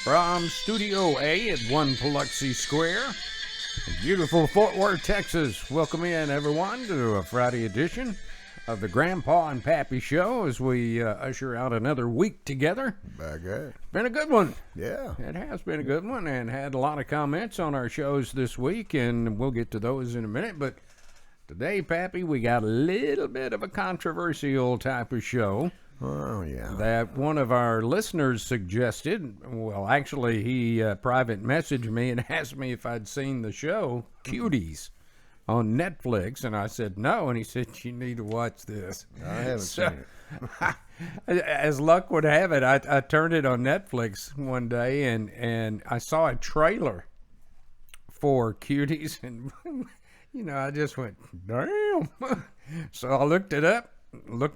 From Studio A at 1 Biloxi Square, beautiful Fort Worth, Texas. Welcome in, everyone, to a Friday edition of the Grandpa and Pappy Show as we usher out another week together. By God. Been a good one. Yeah. It has been a good one, and had a lot of comments on our shows this week, and we'll get to those in a minute. But today, Pappy, we got a little bit of a controversial type of show. Oh, yeah. That one of our listeners suggested. Well, actually, he private messaged me and asked me if I'd seen the show Cuties on Netflix, and I said no, and he said, you need to watch this. I haven't seen it. As luck would have it, I turned it on Netflix one day, and I saw a trailer for Cuties, and, I just went, damn. So I looked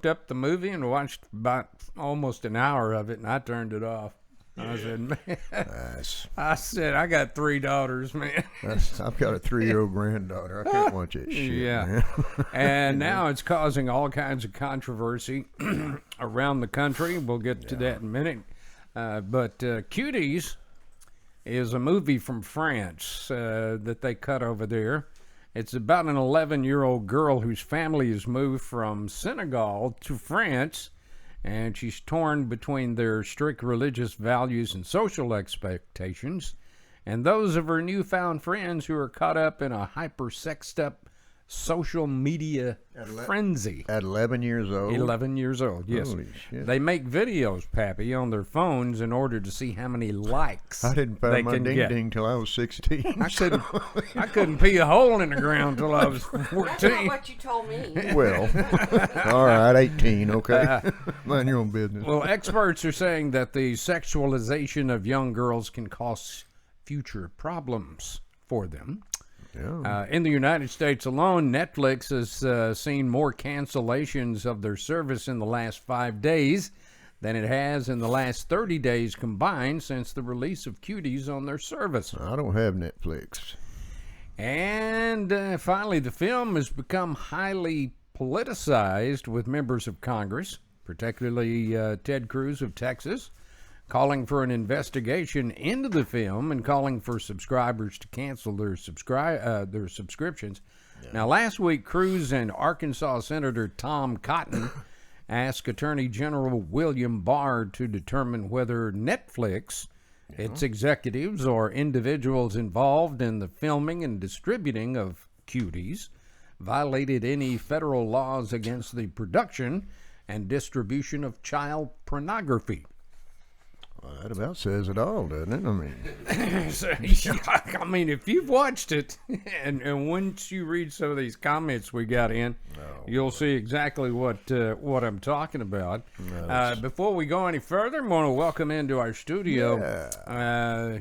up the movie and watched about almost an hour of it, and I turned it off. I said, man, Nice. I got 3 daughters, man. I've got a 3-year-old granddaughter. I can't watch that shit. Yeah. Man. And now it's causing all kinds of controversy around the country. We'll get to that in a minute. But Cuties is a movie from France that they cut over there. It's about an 11-year-old girl whose family has moved from Senegal to France, and she's torn between their strict religious values and social expectations and those of her newfound friends who are caught up in a hyper-sexed-up social media frenzy. At 11 years old? 11 years old, yes. Holy shit. They make videos, Pappy, on their phones in order to see how many likes I didn't they find my can ding get. ding till I was 16. I couldn't pee a hole in the ground till I was That's 14. not what you told me. Well, all right, 18, okay. Mind your own business. Well, experts are saying that the sexualization of young girls can cause future problems for them. Yeah. In the United States alone, Netflix has seen more cancellations of their service in the last 5 days than it has in the last 30 days combined since the release of Cuties on their service. I don't have Netflix. And finally, the film has become highly politicized with members of Congress, particularly Ted Cruz of Texas, calling for an investigation into the film and calling for subscribers to cancel their subscriptions. Yeah. Now, last week, Cruz and Arkansas Senator Tom Cotton asked Attorney General William Barr to determine whether Netflix, its executives, or individuals involved in the filming and distributing of Cuties violated any federal laws against the production and distribution of child pornography. Well, that about says it all, doesn't it? I mean, if you've watched it, and once you read some of these comments we got in, you'll see exactly what I'm talking about. Before we go any further, I want to welcome into our studio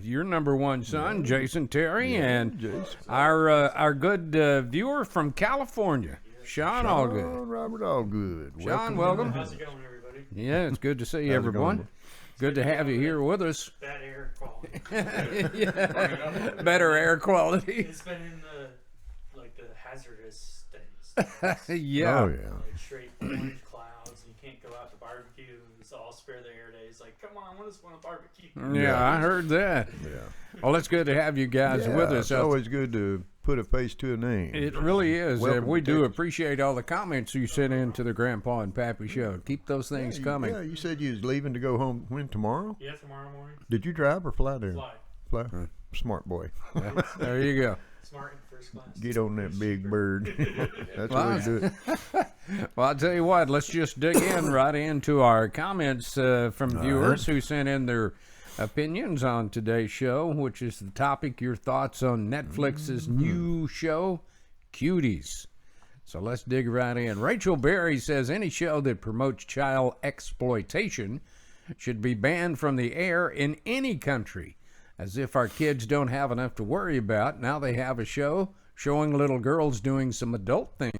your number one son, Jason Terry, and Jason. our good viewer from California, Sean Allgood. Robert Allgood. Sean, welcome. How's it going, everybody? Yeah, it's good to see How's it everyone. going? Good to have you here with us. Bad air quality. Yeah. Better air quality. It's been in the hazardous days. Yeah. Oh, yeah. Like straight orange clouds, and you can't go out to barbecue. It's all spare the air days. Like, come on, I just want to barbecue. Yeah, I heard that. Yeah. Well, it's good to have you guys with us. It's always good to put a face to a name. It really is. Welcome We to do Texas. appreciate all the comments you sent in to the Grandpa and Pappy Show. Keep those things coming. Yeah, you said you was leaving to go home when tomorrow? Yeah, tomorrow morning. Did you drive or fly there? Fly. Smart boy. Yeah, there you go. Smart in first class. Get on that big bird. That's the way to do it. Well, I'll tell you what, let's just dig in right into our comments from viewers who sent in their opinions on today's show, which is the topic, your thoughts on Netflix's new show, Cuties. So let's dig right in. Rachel Berry says any show that promotes child exploitation should be banned from the air in any country. As if our kids don't have enough to worry about, now they have a show showing little girls doing some adult things.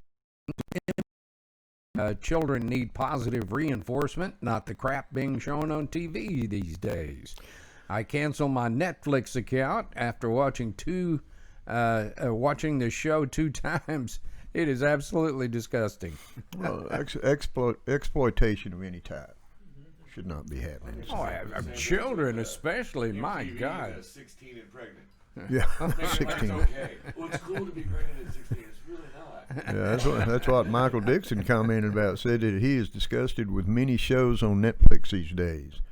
Children need positive reinforcement, not the crap being shown on TV these days. I cancel my Netflix account after watching watching the show 2 times. It is absolutely disgusting. Well, exploitation of any type should not be happening. Oh, children especially, my God. 16 and pregnant. Yeah, Make it like 16. it's okay. Well, it's cool to be pregnant at 16. It's really not. Yeah, that's what Michael Dixon commented about. Said that he is disgusted with many shows on Netflix these days.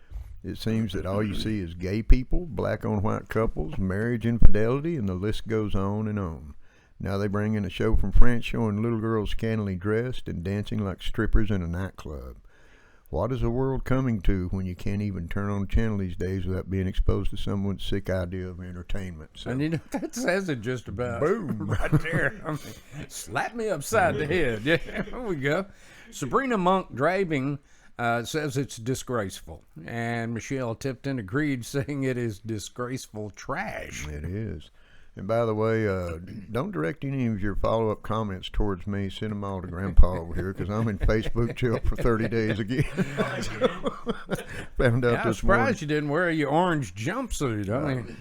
It seems that all you see is gay people, black on white couples, marriage infidelity, and the list goes on and on. Now they bring in a show from France showing little girls scantily dressed and dancing like strippers in a nightclub. What is the world coming to when you can't even turn on a channel these days without being exposed to someone's sick idea of entertainment? So, And you know, that says it just about. Boom. Right there. I mean, slap me upside the head. Yeah, there we go. Sabrina Monk Drabing says it's disgraceful. And Michelle Tipton agreed, saying it is disgraceful trash. it is. And by the way, don't direct any of your follow-up comments towards me. Send them all to Grandpa over here because I'm in Facebook jail for 30 days again. Found out Yeah, I'm this surprised morning. you didn't wear your orange jumpsuit. I mean,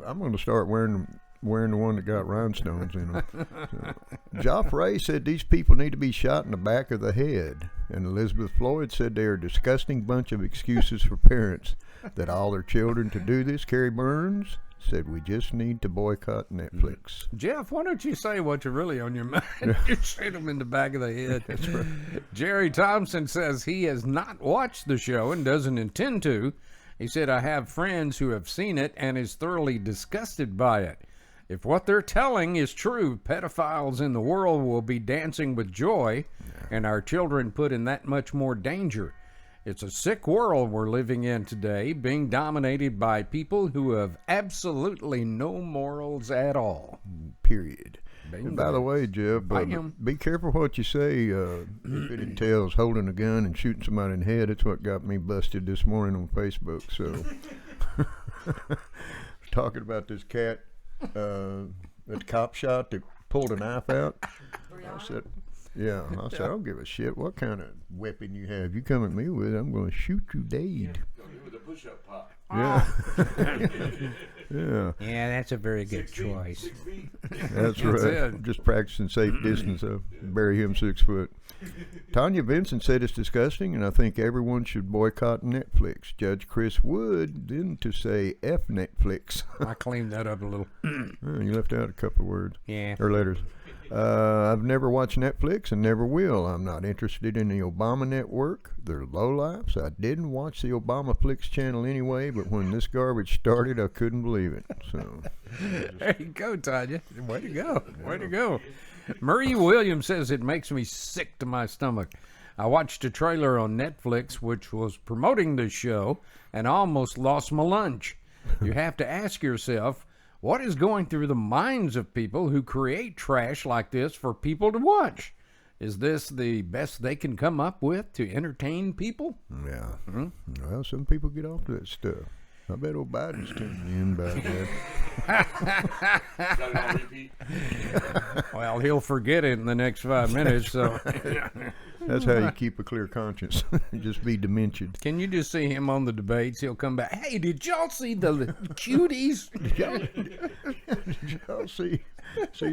I'm going to start wearing the one that got rhinestones in them. So, Joffrey said these people need to be shot in the back of the head. And Elizabeth Floyd said they are a disgusting bunch of excuses for parents that all their children to do this. Carrie Burns said we just need to boycott Netflix. Jeff, why don't you say what's really on your mind? You shoot him in the back of the head. That's right. Jerry Thompson says he has not watched the show and doesn't intend to. He said, I have friends who have seen it and is thoroughly disgusted by it. If what they're telling is true, pedophiles in the world will be dancing with joy and our children put in that much more danger. It's a sick world we're living in today, being dominated by people who have absolutely no morals at all. Period. Bingo. And by the way, Jeff, Bam. be careful what you say. If it entails holding a gun and shooting somebody in the head, it's what got me busted this morning on Facebook. So, talking about this cat that cop shot that pulled a knife out. I said, I don't give a shit what kind of weapon you have. You come at me with it, I'm going to shoot you dead. Don't do with the push-up pop. Yeah. Yeah. Yeah, that's a very good 6 feet, choice. 6 feet. That's right. it. Just practicing safe distance. I'll bury him 6 foot. Tanya Vincent said it's disgusting, and I think everyone should boycott Netflix. Judge Chris Wood then to say F Netflix. I cleaned that up a little. Oh, you left out a couple of words Yeah. or letters. I've never watched Netflix and never will. I'm not interested in the Obama network. They're lowlifes. I didn't watch the Obama Flix channel anyway, but when this garbage started, I couldn't believe it. So There you go, Tanya. Way to go. Way to go. Marie Williams says it makes me sick to my stomach. I watched a trailer on Netflix which was promoting this show and I almost lost my lunch. You have to ask yourself, what is going through the minds of people who create trash like this for people to watch? Is this the best they can come up with to entertain people? yeah. Well, some people get off to that stuff. I bet old Biden's tuning in about that. Got it on repeat. Well, he'll forget it in the next 5 minutes, so That's how you keep a clear conscience. Just be demented. can you just see him on the debates? He'll come back, hey, did y'all see the Cuties? Did y'all see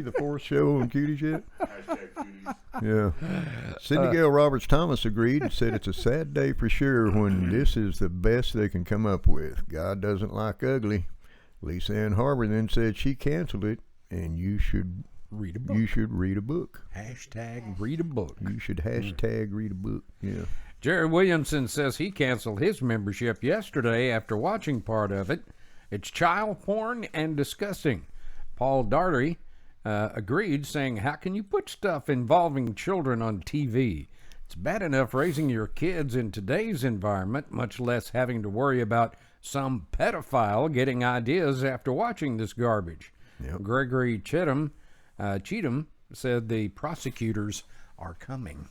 the fourth show on Cuties yet? Hashtag cuties. Yeah. Cindy Gale Roberts Thomas agreed and said it's a sad day for sure when this is the best they can come up with. God doesn't like ugly. Lisa Ann Harbor then said she canceled it and you should Read a book. read a book. Hashtag read a book. You should hashtag read a book. Yeah. Jerry Williamson says he canceled his membership yesterday after watching part of it. It's child porn and disgusting. Paul Daugherty agreed, saying, how can you put stuff involving children on TV? It's bad enough raising your kids in today's environment, much less having to worry about some pedophile getting ideas after watching this garbage. Yep. Gregory Cheatham said the prosecutors are coming.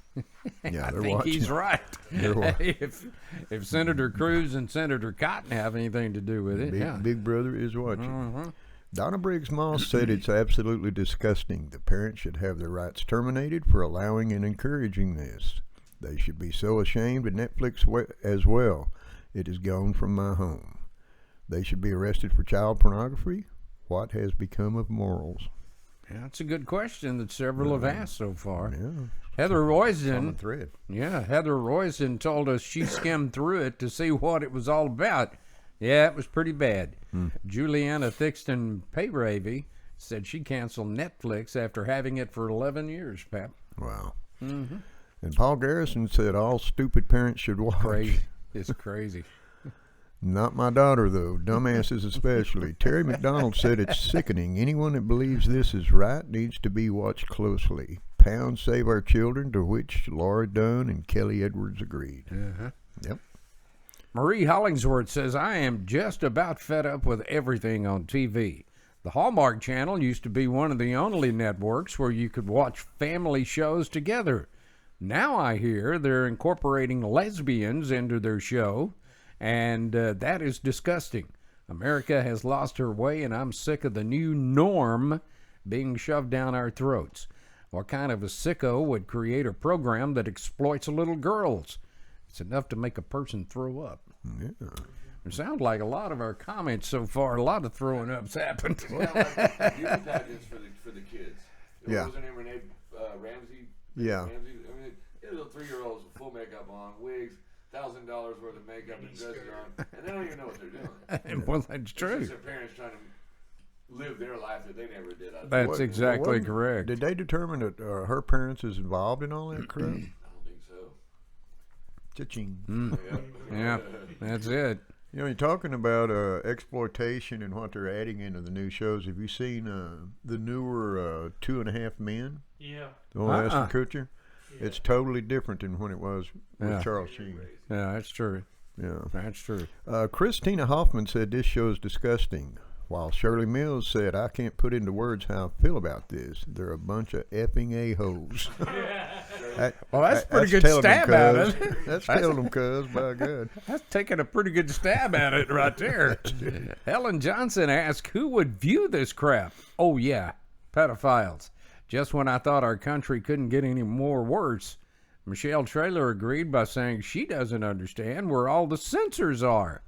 Yeah, I they're think watching. he's right. They're watching. If Senator Cruz and Senator Cotton have anything to do with it, Big Brother is watching. Donna Briggs Moss said it's absolutely disgusting. The parents should have their rights terminated for allowing and encouraging this. They should be so ashamed of Netflix as well. It is gone from my home. They should be arrested for child pornography. What has become of morals? Yeah, that's a good question that several have asked so far. Yeah. Heather Common Royston, thread. Heather Royston told us she skimmed through it to see what it was all about. Yeah, it was pretty bad. Juliana Thixton Payravy said she canceled Netflix after having it for 11 years, Pap. Wow. And Paul Garrison said all stupid parents should watch. Crazy. It's crazy. Not my daughter, though. Dumbasses especially. Terry McDonald said it's sickening. Anyone that believes this is right needs to be watched closely. Pounds save our children, to which Laura Dunn and Kelly Edwards agreed. Yep. Marie Hollingsworth says, I am just about fed up with everything on TV. The Hallmark Channel used to be one of the only networks where you could watch family shows together. Now I hear they're incorporating lesbians into their show, and that is disgusting. America has lost her way, and I'm sick of the new norm being shoved down our throats. What kind of a sicko would create a program that exploits little girls? It's enough to make a person throw up. Yeah. It sounds like a lot of our comments so far, a lot of throwing up's happened. Well, like beauty pageants for the kids. Yeah. What was her name? Renee Ramsey? Yeah. Ramsey? I mean, little 3-year-olds with full makeup on, wigs, $1,000 worth of makeup and dresses on, and they don't even know what they're doing. Well, that's It's true. just their parents trying to live their life that they never did. That's What- exactly what- correct. Did they determine that her parents is involved in all that crap? I don't think so. Cha-ching. Yeah, that's it. You know, you're talking about exploitation and what they're adding into the new shows. Have you seen the newer 2.5 Men? Yeah. The one with Uh-uh. Ashton Kutcher? It's totally different than when it was with Yeah. Charles Sheen. Yeah, that's true. Yeah. That's true. Christina Hoffman said this show is disgusting, while Shirley Mills said, I can't put into words how I feel about this. They're a bunch of effing a-holes. Well, that's a pretty good telling them, stab at cuz. it. That's telling them, cuz, by God. That's taking a pretty good stab at it right there. Helen Johnson asked, who would view this crap? Oh, yeah, pedophiles. Just when I thought our country couldn't get any more worse. Michelle Traylor agreed by saying she doesn't understand where all the censors are.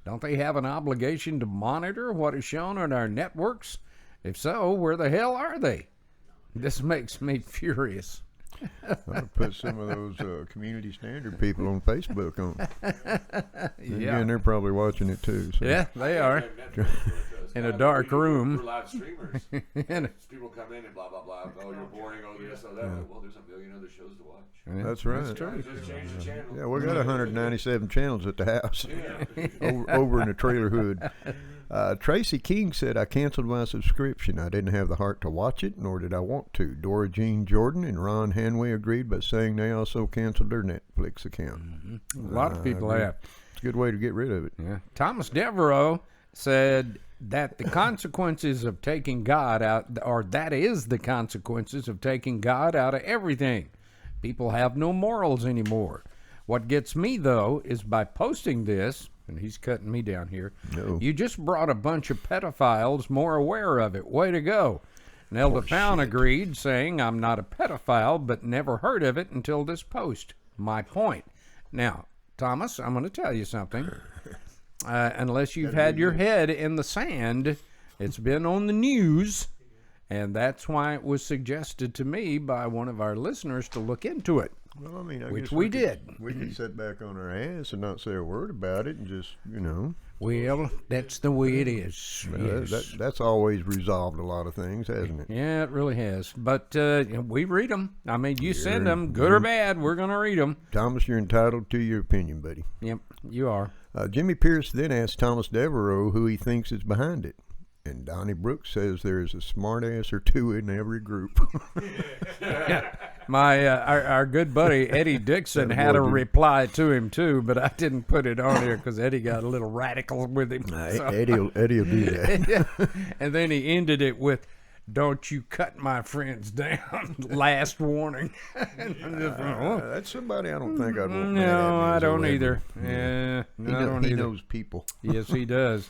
Don't they have an obligation to monitor what is shown on our networks? If so, where the hell are they? This makes me furious. I'll put some of those community standard people on Facebook on. Yeah. Again, they're probably watching it too. So. Yeah, they are. In a dark room. For live streamers. And- People come in and blah, blah, blah. Oh, you're boring. Oh, this, oh, that. Well, there's a million other shows to watch. That's right. That's true. Just change the channel. Yeah, we got 197 channels at the house over in the trailer hood. Tracy King said, I canceled my subscription. I didn't have the heart to watch it, nor did I want to. Dora Jean Jordan and Ron Hanway agreed by saying they also canceled their Netflix account. A lot of people have. It's a good way to get rid of it. Yeah. Thomas Devereaux said that the consequences of taking God out, or that is the consequences of taking God out of everything. People have no morals anymore. What gets me, though, is by posting this, and he's cutting me down here, No. you just brought a bunch of pedophiles more aware of it. Way to go. Nelda Pound agreed, saying, I'm not a pedophile, but never heard of it until this post. My point. Now, Thomas, I'm going to tell you something. Unless you've had your head in the sand, it's been on the news, and that's why it was suggested to me by one of our listeners to look into it. Well, I mean, I Which guess we could- did. We could sit back on our ass and not say a word about it and just, you know. Well, that's the way it is. Yes. That's always resolved a lot of things, hasn't it? Yeah, it really has. But we read them. I mean, you send them, good or bad, we're going to read them. Thomas, you're entitled to your opinion, buddy. Yep, you are. Jimmy Pierce then asked Thomas Devereaux who he thinks is behind it. And Donnie Brooks says there's a smart ass or two in every group. My our good buddy Eddie Dixon had a reply to him too, but I didn't put it on here because Eddie got a little radical with him. So- Eddie'll do that. And then he ended it with, "Don't you cut my friends down." Last warning. And I'm just, oh. That's somebody I don't think I'd want. No, I don't either. Yeah. Yeah, He, I don't he either. knows people. Yes, he does.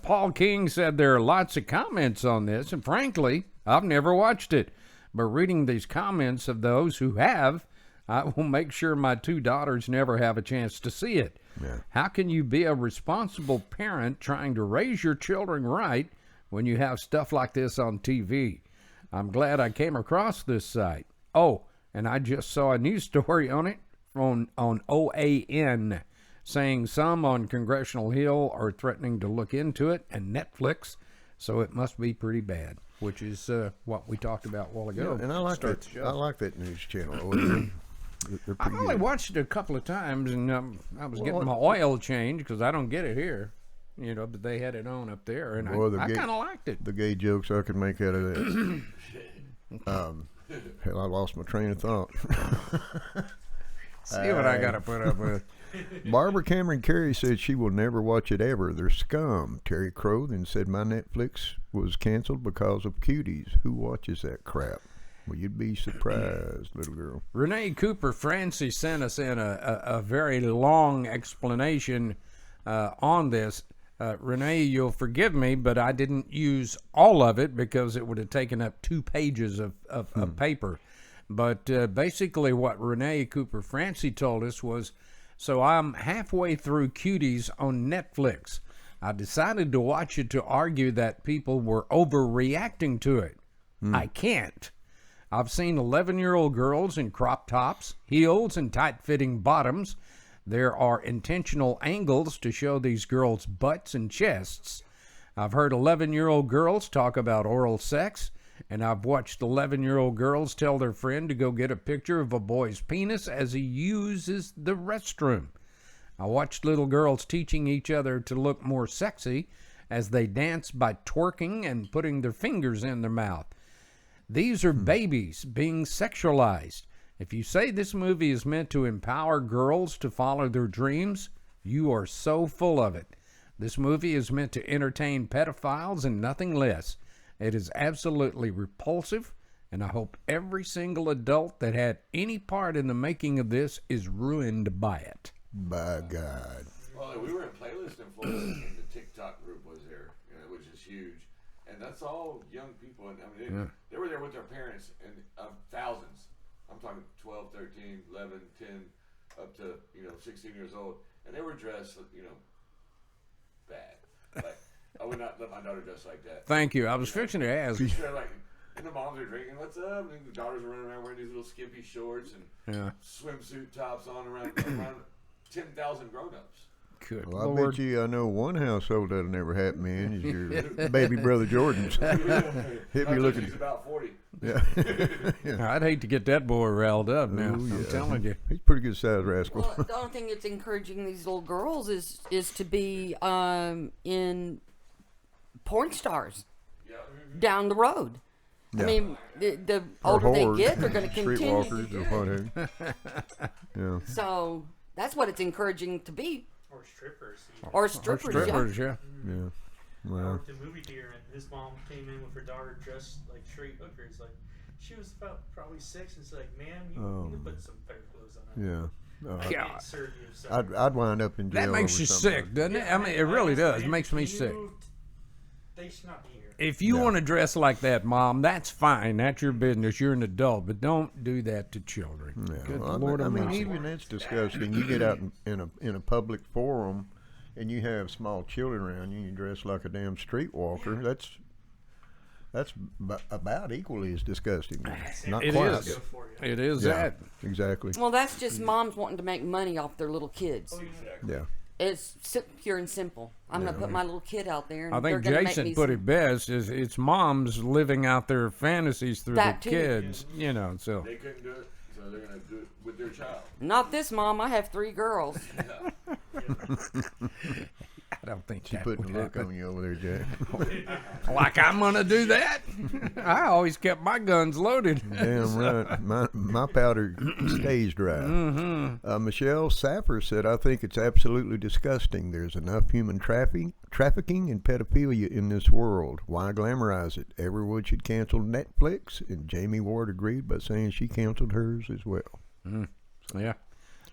Paul King said there are lots of comments on this, and frankly, I've never watched it. But reading these comments of those who have, I will make sure my two daughters never have a chance to see it. Yeah. How can you be a responsible parent trying to raise your children right when you have stuff like this on TV? I'm glad I came across this site. Oh, and I just saw a news story on it on OAN saying some on Congressional Hill are threatening to look into it, and Netflix, so it must be pretty bad, which is what we talked about a while ago. Yeah, and I like Start that. the show. I like that news channel. OAN. They're I've pretty only good. watched it a couple of times, and I was getting Well, my oil changed because I don't get it here, but they had it on up there, and Boy, the I gay- kind of liked it. The gay jokes I could make out of that. Hell, I lost my train of thought. See what I got to put up with. Barbara Cameron Carey said she will never watch it ever. They're scum. Terry Crow then said my Netflix was canceled because of Cuties. Who watches that crap? Well, you'd be surprised, little girl. Renee Cooper Francie sent us in a very long explanation on this. Renee, you'll forgive me, but I didn't use all of it because it would have taken up 2 pages of paper. But basically what Renee Cooper Francie told us was, so I'm halfway through Cuties on Netflix. I decided to watch it to argue that people were overreacting to it. I can't. I've seen 11-year-old girls in crop tops, heels, and tight-fitting bottoms. There are intentional angles to show these girls' butts and chests. I've heard 11-year-old girls talk about oral sex, and I've watched 11-year-old girls tell their friend to go get a picture of a boy's penis as he uses the restroom. I watched little girls teaching each other to look more sexy as they dance by twerking and putting their fingers in their mouth. These are babies being sexualized. If you say this movie is meant to empower girls to follow their dreams, you are so full of it. This movie is meant to entertain pedophiles and nothing less. It is absolutely repulsive, and I hope every single adult that had any part in the making of this is ruined by it. By God. Well, we were in playlist in Florida, and the TikTok group was there, which is huge. And that's all young people. And I mean, they were there with their parents, and thousands. I'm talking 12, 13, 11, 10, up to 16 years old, and they were dressed, bad. Like I would not let my daughter dress like that. Thank you. I was fixing to ask. They're like, and the moms are drinking. What's up? And the daughters are running around wearing these little skimpy shorts and swimsuit tops on around 10,000 grown-ups. Good Well, I Lord. bet you I know one household that'll never happen in is your baby brother Jordan's. He'll be looking. He's about 40. Yeah. I'd hate to get that boy riled up now. Ooh, I'm yeah. telling you. He's a pretty good sized rascal. Well, the only thing that's encouraging these little girls is to be in porn stars down the road. Yeah. I mean, the Or older they whores, get, they're going to continue. Streetwalkers or whatever. Yeah. So that's what it's encouraging to be. Or strippers. even. Or Or strippers. strippers, yeah. Yeah. I Well, worked in a movie theater, and his mom came in with her daughter dressed like straight hookers. Like, she was about probably 6, and it's like, ma'am, you need to put some better clothes on. yeah. I God. can't serve you. So. I'd wind up in jail. That makes over you something sick, like doesn't it? I mean, it really does. It makes me You- sick. They should not be here. If you want to dress like that, Mom, that's fine. That's your business. You're an adult, but don't do that to children. Yeah, Good well, Lord I mean, Almighty. even that's disgusting. You get out in a public forum, and you have small children around you, and you dress like a damn streetwalker. That's about equally as disgusting. Not It quite. is. Good for you. It is Yeah, that. exactly. Well, that's just moms wanting to make money off their little kids. Yeah. It's pure and simple. I'm going to put my little kid out there, and I they're think going to make Jason me put some- it best. Is it's moms living out their fantasies through That the too. kids, So They couldn't do it, so they're going to do it with their child. Not this mom. I have 3 girls. I don't think She that putting would a look happen. on you over there, Jack. Like I'm gonna do that? I always kept my guns loaded. Damn right. My powder stays dry. Michelle Saffer said, I think it's absolutely disgusting. There's enough human trafficking and pedophilia in this world. Why glamorize it? Everyone should cancel Netflix. And Jamie Ward agreed by saying she canceled hers as well. Yeah.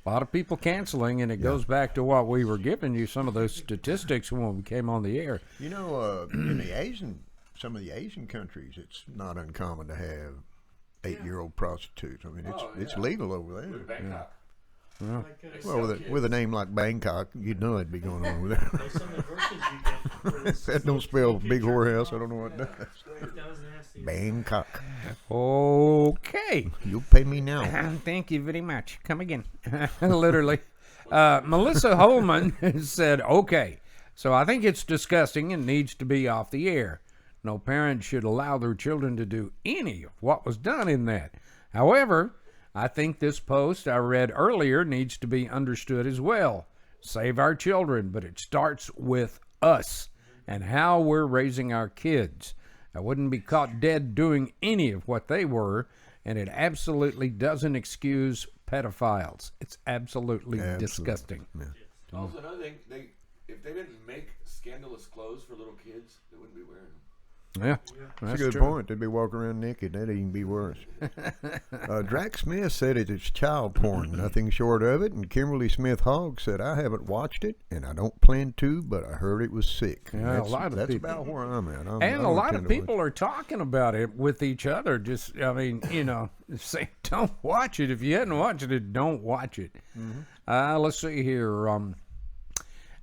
A lot of people canceling, and it goes back to what we were giving you, some of those statistics when we came on the air. You know, in some of the Asian countries, it's not uncommon to have 8-year-old prostitutes. I mean, it's legal over there. With Bangkok. Like, Well, with a name like Bangkok, you'd know it'd be going on over there. like some of the verses you get. where this That don't little spell kid big jerking whorehouse. off. I don't know what Yeah. does. That was nasty. Bangkok. Okay. You'll pay me now. Thank you very much. Come again. Literally. Melissa Holman said, okay, so I think it's disgusting and needs to be off the air. No parent should allow their children to do any of what was done in that. However, I think this post I read earlier needs to be understood as well. Save our children, but it starts with us and how we're raising our kids. I wouldn't be caught dead doing any of what they were, and it absolutely doesn't excuse pedophiles. It's absolutely disgusting. Yeah. Also, another thing, if they didn't make scandalous clothes for little kids, they wouldn't be wearing them. Yeah, That's a good point. They'd be walking around naked. That'd even be worse. Drac Smith said it is child porn, nothing short of it. And Kimberly Smith Hogg said, I haven't watched it, and I don't plan to, but I heard it was sick. Yeah, a lot of that's people. about where I'm at. And a lot of people are talking about it with each other. Just, I mean, say, don't watch it. If you hadn't watched it, don't watch it. Let's see here.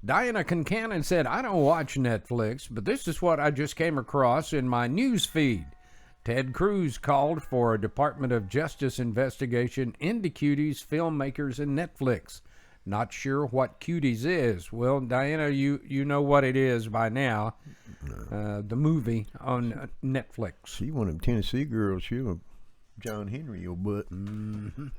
Diana Concannon said, I don't watch Netflix, but this is what I just came across in my news feed. Ted Cruz called for a Department of Justice investigation into Cuties, filmmakers, and Netflix. Not sure what Cuties is. Well, Diana, you know what it is by now. The movie on Netflix. She one of them Tennessee girls. She a John Henry, your butt.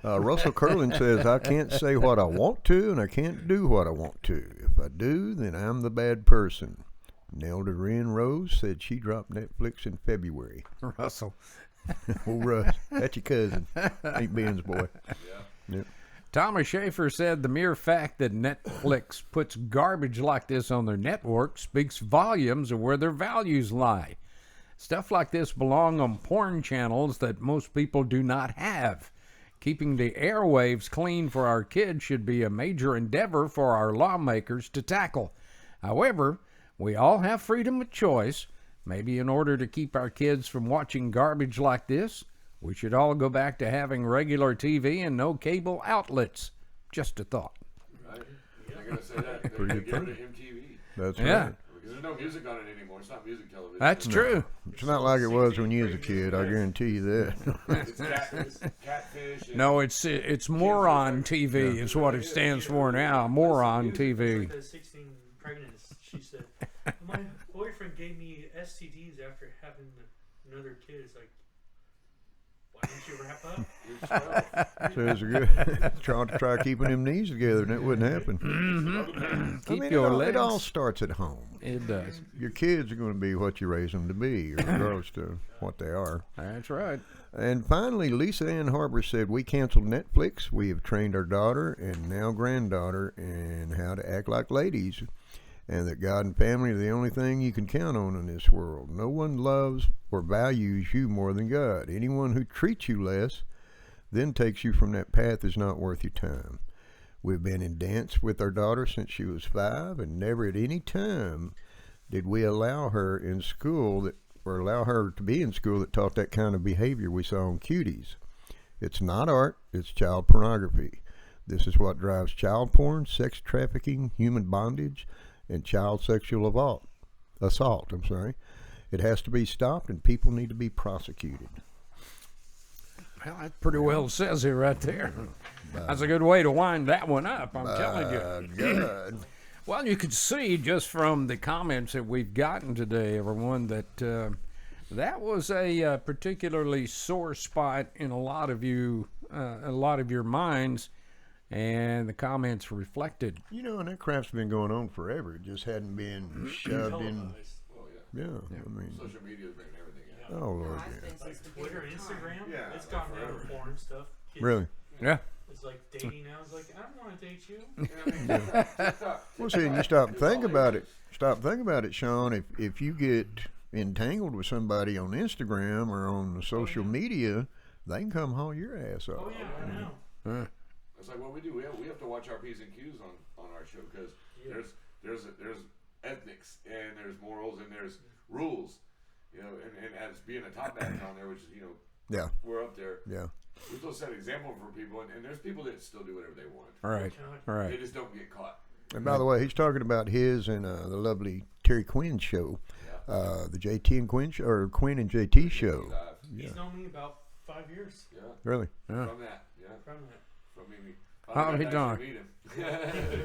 Russell Curlin says, I can't say what I want to, and I can't do what I want to. If I do, then I'm the bad person. Nelda Wren Rose said she dropped Netflix in February. Russell. Oh, Russ, that's your cousin. Ain't Ben's boy. Yep. Thomas Schaefer said the mere fact that Netflix puts garbage like this on their network speaks volumes of where their values lie. Stuff like this belong on porn channels that most people do not have. Keeping the airwaves clean for our kids should be a major endeavor for our lawmakers to tackle. However, we all have freedom of choice. Maybe in order to keep our kids from watching garbage like this, we should all go back to having regular TV and no cable outlets. Just a thought. Right? They're going to say that. They're going to get rid of MTV. That's Yeah. right. Because there's no music on it anymore. It's not music television. That's true. It's not like it was when you was a kid. I guarantee you that. It's catfish. And No, it's moron TV is what it stands for now. Moron It's TV. like the 16 pregnant. She said, my boyfriend gave me STDs after having another kid. It's like, why don't you wrap up? So it's good. Try keeping them knees together, and that wouldn't happen. Keep your legs. It all starts at home. It does. Your kids are going to be what you raise them to be, regardless to what they are. That's right. And finally, Lisa Ann Harbor said, we canceled Netflix. We have trained our daughter and now granddaughter in how to act like ladies, and that God and family are the only thing you can count on in this world. No one loves or values you more than God. Anyone who treats you less then takes you from that path is not worth your time. We've been in dance with our daughter since she was 5, and never at any time did we allow her in school allow her to be in school that taught that kind of behavior we saw on Cuties. It's not art, it's child pornography. This is what drives child porn, sex trafficking, human bondage, and child sexual assault. It has to be stopped, and people need to be prosecuted. Well, that pretty well says it right there. That's a good way to wind that one up, I'm telling you. Good. Well, you could see just from the comments that we've gotten today, everyone, that that was a particularly sore spot in a lot of your minds, and the comments reflected. And that crap's been going on forever. It just hadn't been shoved in. Televised. Well, Yeah, yeah. I mean, Social media's bringing everything out. oh Lord, It's yeah. been since the Like Twitter, beginning of time. Instagram, Yeah, it's like gone down forever. to porn stuff. Kids, Really? Yeah. It's like dating now. It's like, I don't want to date you. Yeah, I mean, TikTok. Well, see, and you stop and think about it. Stop thinking about it, Sean. If you get entangled with somebody on Instagram or on the social media, they can come haul your ass off. Oh, yeah, I know. It's like what we do. We have to watch our P's and Q's on our show because there's ethics and there's morals and there's rules. And as being a top act on there, which is Yeah, we're up there. yeah. we're supposed to set an example for people, and there's people that still do whatever they want. Right. They Right. just don't get caught. And by the way, he's talking about his and the lovely Terry Quinn show, the JT and Quinn show, or Quinn and JT show. He's known me about 5 years. Yeah. Really? Yeah. From that. Yeah. From that. From Mimi. How he doing?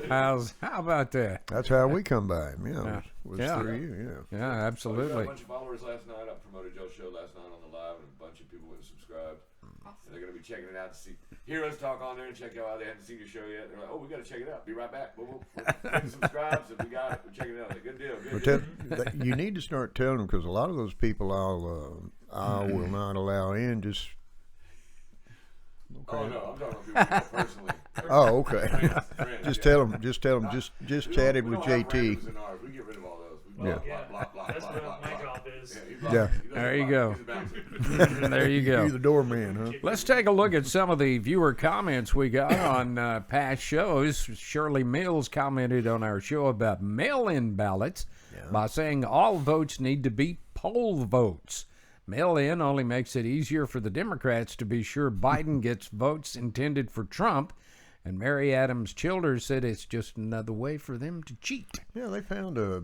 How about that? That's how we come by him. Yeah. Yeah. Was Yeah. through you. Yeah. Yeah, We got a absolutely. bunch of followers last night. I promoted Joe's show last night on the live, and a bunch of people went and subscribed. And they're going to be checking it out to see, hear us talk on there and check out how they haven't seen your show yet. They're like, oh, we got to check it out. Be right back. We'll subscribe. So we got it. We're checking it out. Like, good deal. Good deal. You need to start telling them, because a lot of those people I will not allow in. Just Oh, no. I'm talking about people personally. oh, okay. Friends, Just yeah. tell them. Just tell them. Just chatted We with don't have JT. randoms in ours. We get rid of all those. We Yeah. blah, blah, That's blah, what blah, my blah. job is. Yeah. There you go. He's a bouncer. There you You're go. the doorman, huh? Let's take a look at some of the viewer comments we got on past shows. Shirley Mills commented on our show about mail-in ballots by saying all votes need to be poll votes. Mail-in only makes it easier for the Democrats to be sure Biden gets votes intended for Trump. And Mary Adams Childers said it's just another way for them to cheat. Yeah, they found a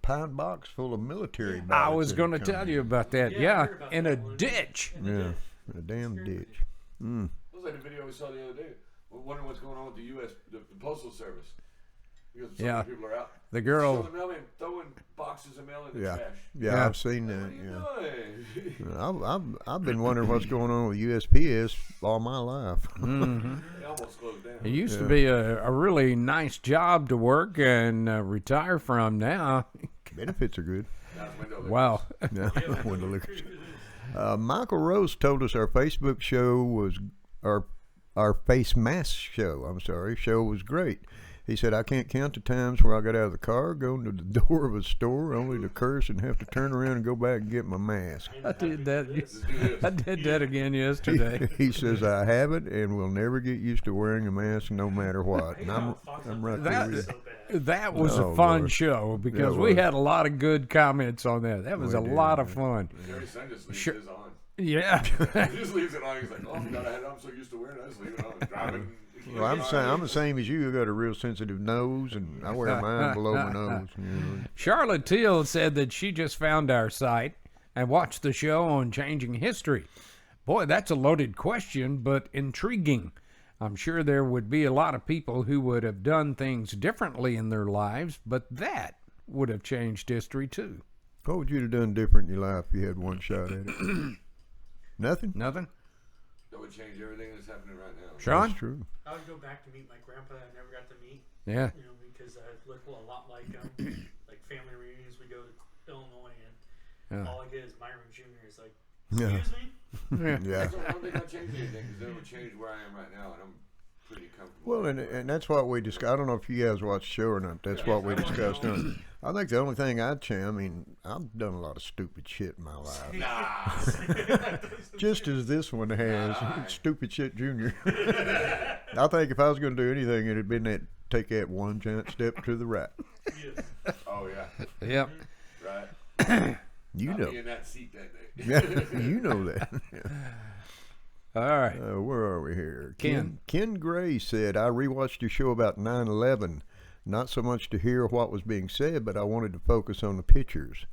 pine box full of military I ballots. was in going to the tell country. you about that. Yeah, I Yeah, heard about in that a one. ditch. Yeah, in a damn ditch. It was like the video we saw the other day. We're wondering what's going on with the U.S. the Postal Service. Because so Yeah. many people are out. The girl. Throwing mail in, throwing boxes of mail in the Yeah. trash. Yeah, Yeah. I've seen What that. are you Yeah, doing? I've been wondering what's going on with USPS all my life. They almost closed down. It used to be a really nice job to work and retire from now. Benefits are good. Now it's window lickers. Wow. Yeah, window lickers. Michael Rose told us our Facebook show was our face mask show. Show was great. He said, I can't count the times where I got out of the car, go to the door of a store, only to curse and have to turn around and go back and get my mask. I did that. Just do this. I did that again yesterday. He says, I haven't and will never get used to wearing a mask no matter what. And I'm right there with you. That was Oh, a fun Lord. show because That we was. had a lot of good comments on that. That was We a did, lot of fun. Jerry's son just leaves Sure. his on. Yeah. He just leaves it on. He's like, oh, God, I'm so used to wearing it. I just leave it on. Driving. Well, I'm the same as you. I got a real sensitive nose, and I wear mine below my nose. You know. Charlotte Teal said that she just found our site and watched the show on changing history. Boy, that's a loaded question, but intriguing. I'm sure there would be a lot of people who would have done things differently in their lives, but that would have changed history too. What would you have done different in your life if you had one shot at it? Nothing? Nothing? That would change everything that's happening right now. Sean? That's true. I would go back to meet my grandpa that I never got to meet. Yeah. You know, because I look a lot like him. Like family reunions, we go to Illinois, and all I get is Myron Jr. is like, Yeah. excuse me? Yeah. So I don't think I'll change anything because that would change where I am right now, and I'm pretty comfortable. Well, and that's what we discussed. I don't know if you guys watched the show or not. That's what we discussed. I think the only thing I'd change, I mean, I've done a lot of stupid shit in my life. Just as this one has. Stupid shit junior. I think if I was going to do anything, it'd have been that take that one giant step to the right. Yes. Oh, yeah. Yep. Right. You I'll know. be in that seat that day. Yeah, you know that. All right. Where are we here? Ken. Ken Gray said, I rewatched your show about 9/11. Not so much to hear what was being said, but I wanted to focus on the pictures.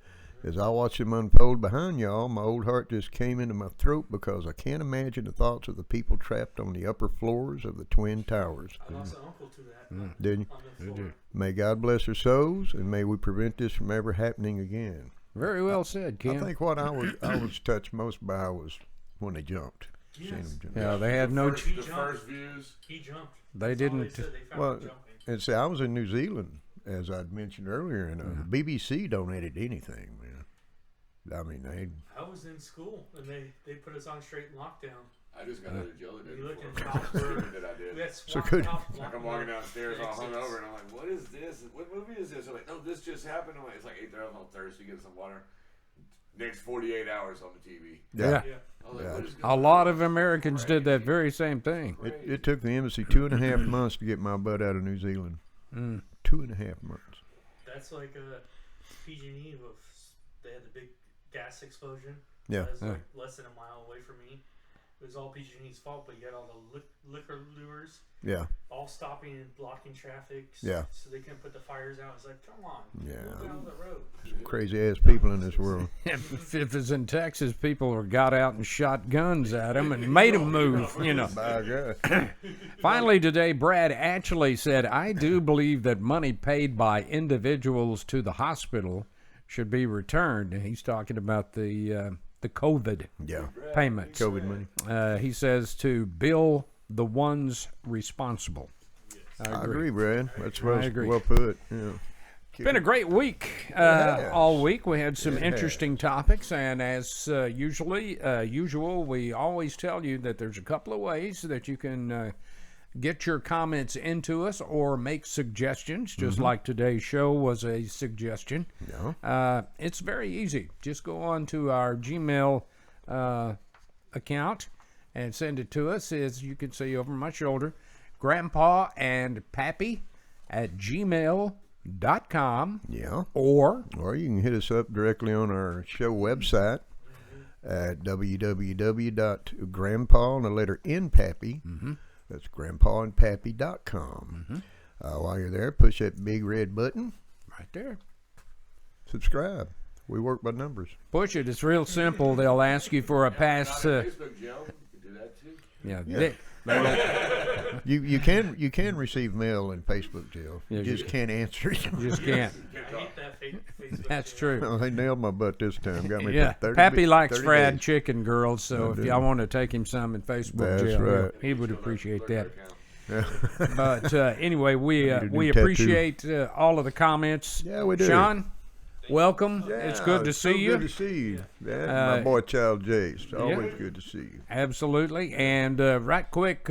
As I watched them unfold behind y'all, my old heart just came into my throat because I can't imagine the thoughts of the people trapped on the upper floors of the Twin Towers. I lost an uncle to that Didn't you? on the floor. May God bless their souls, and may we prevent this from ever happening again. Very well said, I Ken. think what I was touched most by was when they jumped. Seeing Yes. them jump. Yeah, they had no. The first views. He jumped. They That's all didn't. said. They found Well, him jumping. And see, I was in New Zealand, as I'd mentioned earlier, and BBC don't edit anything, man. I mean, I was in school, and they put us on straight lockdown. I just got out of jail the day We looked before. in Southburg. that I did. We had So swamp good. top Like I'm walking downstairs all exits. hungover, and I'm like, "What is this? What movie is this?" I'm like, "No, this just happened." I'm like, "It's like 8:30. I'm all thirsty, get some water." Next 48 hours on the TV. Yeah. Yeah. I was like, Yeah. "What is A going lot on?" of Americans did that very same thing. it took the embassy 2.5 months to get my butt out of New Zealand. 2.5 months. That's like a PG&E they had the big gas explosion. Yeah. That was Yeah. like less than a mile away from me. it was all PG&E's fault, but you had all the liquor lures Yeah. all stopping and blocking traffic. Yeah. So they couldn't put the fires out. It's like, come on, Yeah. move out of the road. Crazy ass people in this world. If it's in Texas, people got out and shot guns at them and made them move, you know. By God. Finally today, Brad actually said, I do believe that money paid by individuals to the hospital should be returned. And he's talking about the COVID Yeah. payments. COVID money. He says to bill the ones responsible. I agree, Brad. That's I agree. well put. Yeah. It's been a great week. has. All week we had some It interesting topics, and as usual, we always tell you that there's a couple of ways that you can get your comments into us or make suggestions, just like today's show was a suggestion. Yeah. It's very easy. Just go on to our Gmail account and send it to us. As you can see over my shoulder, Grandpa and Pappy at gmail.com, Yeah. or Or you can hit us up directly on our show website at www.grandpa and the letter N Pappy. That's grandpaandpappy.com. While you're there, push that big red button. right there. Subscribe. We work by numbers. Push it. It's real simple. They'll ask you for a pass. Facebook, Joe. You can do that too. Yeah, You can receive mail in Facebook, Jill. Yeah, You just you- can't answer it. you just can't. I hate that Facebook. That's too. true. Oh, they nailed my butt this time. Got me Yeah, for 30 Pappy likes 30 fried days. chicken, girls. So if do. y'all want to take him some in Facebook That's jail, right. he would appreciate that. Yeah. But anyway, we Need a new we tattoo. appreciate all of the comments. Yeah, we do. Sean, welcome. It's good to see you. Good to see you. Yeah, my boy, Child Jace. Always yeah. good to see you. Absolutely. And right quick,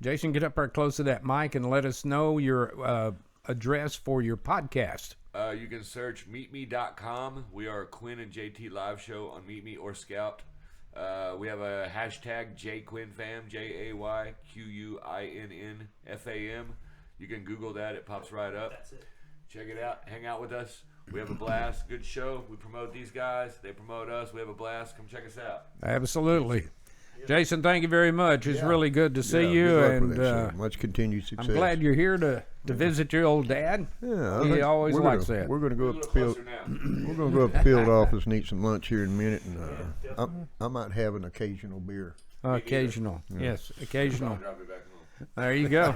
Jason, get up there close to that mic and let us know your address for your podcast. You can search meetme.com. We are a Quinn and JT live show on Meet Me or Scout. We have a hashtag JQuinnFam, JayQuinnFam. You can Google that. It pops right up. That's it. Check it out. Hang out with us. We have a blast. Good show. We promote these guys. They promote us. We have a blast. Come check us out. Absolutely. Jason, thank you very much. It's Yeah. really good to see Yeah, you, good luck with and that show. Much continued I'm success. glad you're here to visit your old dad. Yeah, I He think always we're likes gonna, that. We're going to go We're a up the little field. closer now. We're going to go up the field office and eat some lunch here in a minute, and I might have an occasional beer. Occasional, yes, occasional. I'll drive me back home. There you go.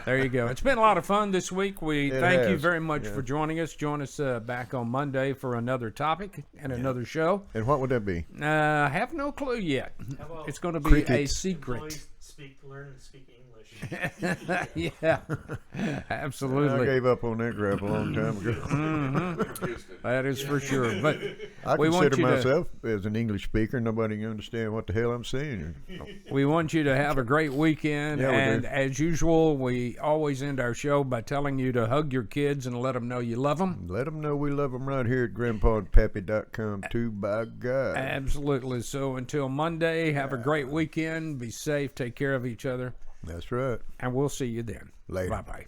There you go. It's been a lot of fun this week. We It thank you has, very much yeah. for joining us. Join us back on Monday for another topic and another show. And what would that be? Have no clue yet. How about It's going to be a Crickets. secret. employees learn to speak English? Yeah, I absolutely. gave up on that crap a long time ago. Houston. That is for sure. But I we want consider you to- myself as an English speaker. Nobody can understand what the hell I'm saying. we want you to have a great weekend. Yeah, we And do. as usual, we always end our show by telling you to hug your kids and let them know you love them. Let them know we love them right here at grandpaandpappy.com too, by God. Absolutely. So until Monday, have a great weekend. Be safe. Take care of each other. That's right. And we'll see you then. Later. Bye-bye.